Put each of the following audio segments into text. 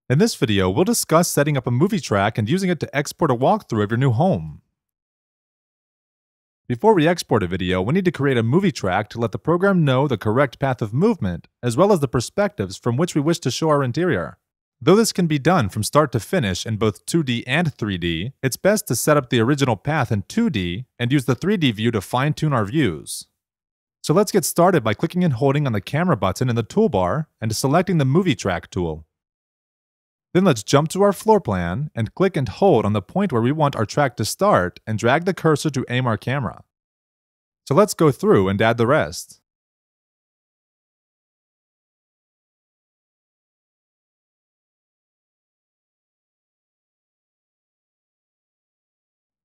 In this video, we'll discuss setting up a movie track and using it to export a walkthrough of your new home. Before we export a video, we need to create a movie track to let the program know the correct path of movement, as well as the perspectives from which we wish to show our interior. Though this can be done from start to finish in both 2D and 3D, it's best to set up the original path in 2D and use the 3D view to fine-tune our views. So let's get started by clicking and holding on the camera button in the toolbar and selecting the movie track tool. Then let's jump to our floor plan and click and hold on the point where we want our track to start and drag the cursor to aim our camera. So let's go through and add the rest.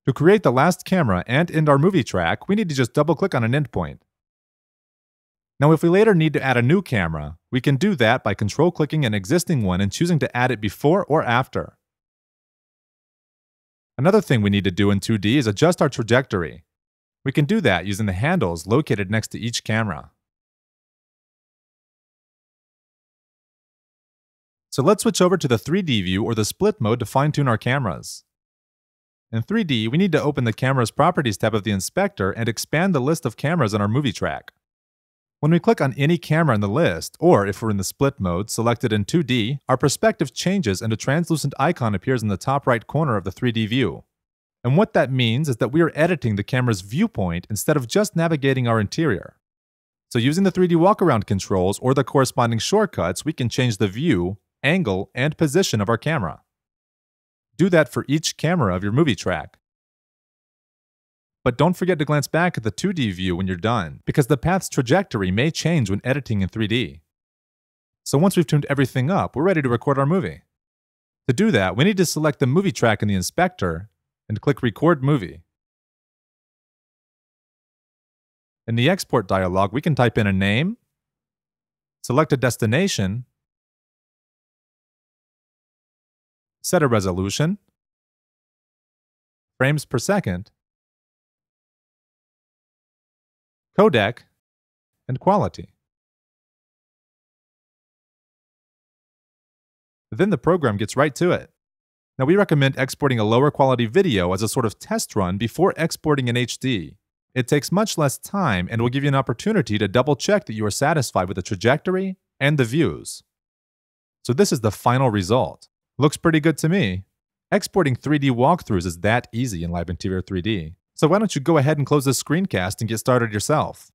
To create the last camera and end our movie track, we need to just double-click on an endpoint. Now, if we later need to add a new camera, we can do that by control-clicking an existing one and choosing to add it before or after. Another thing we need to do in 2D is adjust our trajectory. We can do that using the handles located next to each camera. So let's switch over to the 3D view or the split mode to fine-tune our cameras. In 3D, we need to open the Camera's Properties tab of the inspector and expand the list of cameras on our movie track. When we click on any camera in the list, or if we're in the split mode selected in 2D, our perspective changes and a translucent icon appears in the top right corner of the 3D view. And what that means is that we are editing the camera's viewpoint instead of just navigating our interior. So using the 3D walk-around controls or the corresponding shortcuts, we can change the view, angle, and position of our camera. Do that for each camera of your movie track. But don't forget to glance back at the 2D view when you're done, because the path's trajectory may change when editing in 3D. So once we've tuned everything up, we're ready to record our movie. To do that, we need to select the movie track in the inspector and click Record Movie. In the export dialog, we can type in a name, select a destination, set a resolution, frames per second, codec, and quality. Then the program gets right to it. Now, we recommend exporting a lower quality video as a sort of test run before exporting in HD. It takes much less time and will give you an opportunity to double check that you are satisfied with the trajectory and the views. So this is the final result. Looks pretty good to me. Exporting 3D walkthroughs is that easy in Live Interior 3D. So why don't you go ahead and close this screencast and get started yourself.